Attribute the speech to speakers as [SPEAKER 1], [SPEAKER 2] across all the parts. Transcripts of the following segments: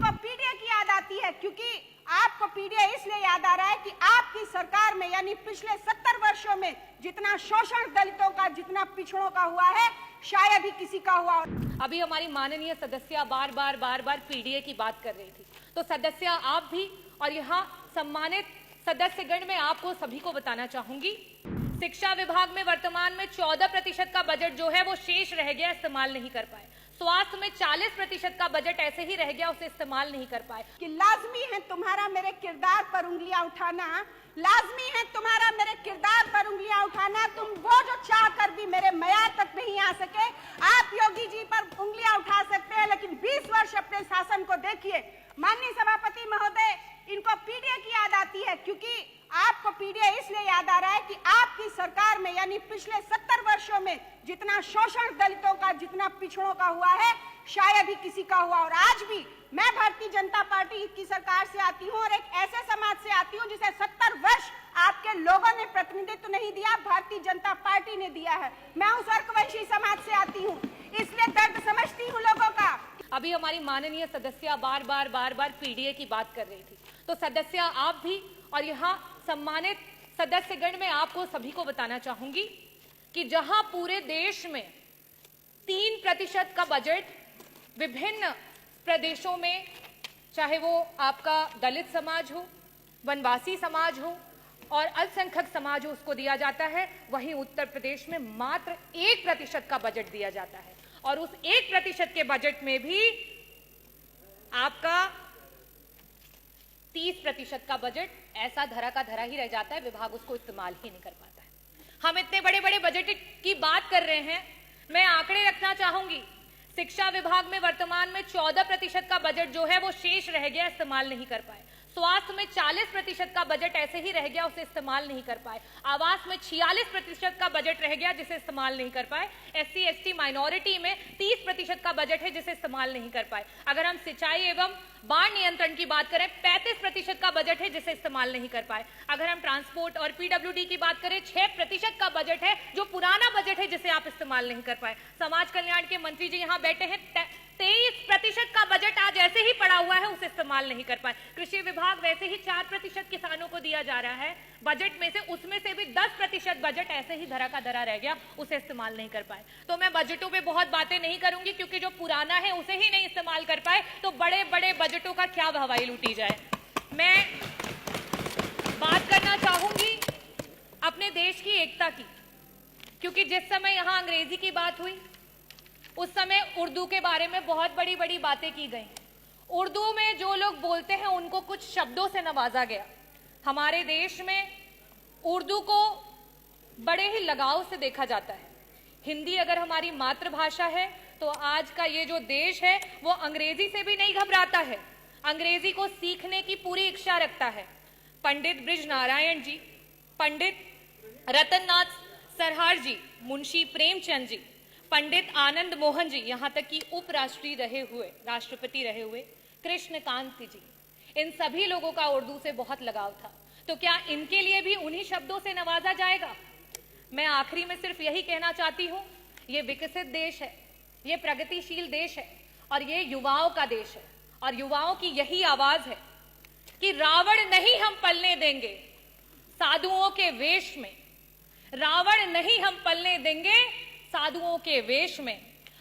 [SPEAKER 1] इनको पीडीए की याद आती है, क्योंकि आपको पीडीए इसलिए याद आ रहा है कि आपकी सरकार में यानी पिछले 70 वर्षों में जितना शोषण दलितों का, जितना पिछड़ों का हुआ है, शायद ही किसी का हुआ।
[SPEAKER 2] अभी हमारी माननीय सदस्य बार बार पीडीए की बात कर रही थी, तो सदस्य आप भी और यहाँ सम्मानित सदस्यगण में आपको सभी को बताना चाहूंगी, शिक्षा विभाग में वर्तमान में 14% का बजट जो है वो शेष रह गया, इस्तेमाल नहीं कर पाए। स्वास्थ्य में 40% का बजट ऐसे ही रह गया, उसे इस्तेमाल नहीं कर पाए।
[SPEAKER 1] कि लाजमी है तुम्हारा मेरे किरदार पर उंगलियां उठाना, लाजमी है तुम्हारा मेरे किरदार पर उंगलियां उठाना। तुम वो जो चाह कर भी मेरे मयार तक नहीं आ सके, आप योगी जी पर उंगलियां उठा सकते हैं, लेकिन 20 वर्ष अपने शासन को देखिए। माननीय सभापति महोदय, इनको पीडीए की याद आती है, क्योंकि आपको पीडीए इसलिए याद आ रहा है कि आपकी सरकार में यानी पिछले 70 वर्षों में जितना शोषण दलितों का, जितना पिछड़ों का हुआ है, शायद ही किसी का हुआ। और आज भी मैं भारतीय जनता पार्टी की सरकार से आती हूँ और एक ऐसे समाज से आती हूँ जिसे 70 वर्ष आपके लोगों ने प्रतिनिधित्व नहीं दिया, भारतीय जनता पार्टी ने दिया है। मैं उस वर्गवंशी समाज से आती हूँ, इसलिए दर्द समझती हूँ लोगों का।
[SPEAKER 2] अभी हमारी माननीय सदस्य बार बार पीडीए की बात कर रही थी, तो सदस्य आप भी और यहाँ सम्मानित सदस्यगण में आपको सभी को बताना चाहूंगी कि जहां पूरे देश में 3% का बजट विभिन्न प्रदेशों में, चाहे वो आपका दलित समाज हो, वनवासी समाज हो और अल्पसंख्यक समाज हो, उसको दिया जाता है, वहीं उत्तर प्रदेश में मात्र 1% का बजट दिया जाता है। और उस 1% के बजट में भी आपका 30% का बजट ऐसा धरा का धरा ही रह जाता है, विभाग उसको इस्तेमाल ही नहीं कर पाता है। हम इतने बड़े बड़े बजट की बात कर रहे हैं, मैं आंकड़े रखना चाहूंगी। शिक्षा विभाग में वर्तमान में 14% का बजट जो है वो शेष रह गया, इस्तेमाल नहीं कर पाए। स्वास्थ्य में 40% का बजट ऐसे ही रह गया, उसे इस्तेमाल नहीं कर पाए। आवास में 46% का बजट रह गया, जिसे इस्तेमाल नहीं कर पाए। एससी एसटी माइनॉरिटी में 30% का बजट है, जिसे इस्तेमाल नहीं कर पाए। अगर हम सिंचाई एवं बाढ़ नियंत्रण की बात करें, 35% का बजट है, जिसे इस्तेमाल नहीं कर पाए। अगर हम ट्रांसपोर्ट और पीडब्ल्यूडी की बात करें, 6% का बजट है, जो पुराना बजट है, जिसे आप इस्तेमाल नहीं कर पाए। समाज कल्याण के मंत्री जी यहाँ बैठे हैं, 23% का बजट आज ऐसे ही पड़ा हुआ है, उसे इस्तेमाल नहीं कर पाए। कृषि विभाग वैसे ही 4% किसानों को दिया जा रहा है बजट में से, उसमें से भी 10% बजट ऐसे ही धरा का धरा रह गया, उसे इस्तेमाल नहीं कर पाए। तो मैं बजटों पे बहुत बातें नहीं करूंगी, क्योंकि जो पुराना है उसे ही नहीं इस्तेमाल कर पाए, तो बड़े बड़े बजटों का क्या हवाई लूटी जाए। मैं बात करना चाहूंगी अपने देश की एकता की, क्योंकि जिस समय यहां अंग्रेजी की बात हुई, उस समय उर्दू के बारे में बहुत बड़ी बड़ी बातें की गई। उर्दू में जो लोग बोलते हैं उनको कुछ शब्दों से नवाजा गया। हमारे देश में उर्दू को बड़े ही लगाव से देखा जाता है। हिंदी अगर हमारी मातृभाषा है, तो आज का ये जो देश है वो अंग्रेजी से भी नहीं घबराता है, अंग्रेजी को सीखने की पूरी इच्छा रखता है। पंडित ब्रिज नारायण जी, पंडित रतननाथ सरहार जी, मुंशी प्रेमचंद जी, पंडित आनंद मोहन जी, यहाँ तक कि उपराष्ट्रपति रहे हुए, राष्ट्रपति रहे हुए कृष्णकांत जी, इन सभी लोगों का उर्दू से बहुत लगाव था। तो क्या इनके लिए भी उन्हीं शब्दों से नवाजा जाएगा? मैं आखिरी में सिर्फ यही कहना चाहती हूँ, ये विकसित देश है, ये प्रगतिशील देश है और ये युवाओं का देश है, और युवाओं की यही आवाज है कि रावण नहीं हम पलने देंगे साधुओं के वेश में, रावण नहीं हम पलने देंगे साधुओं के वेश में,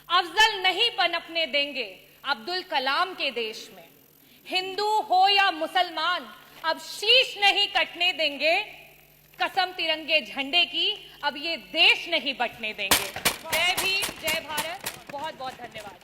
[SPEAKER 2] अफजल नहीं पनपने देंगे अब्दुल कलाम के देश में। हिंदू हो या मुसलमान अब शीश नहीं कटने देंगे, कसम तिरंगे झंडे की अब ये देश नहीं बटने देंगे। जय भीम, जय भारत, बहुत बहुत धन्यवाद।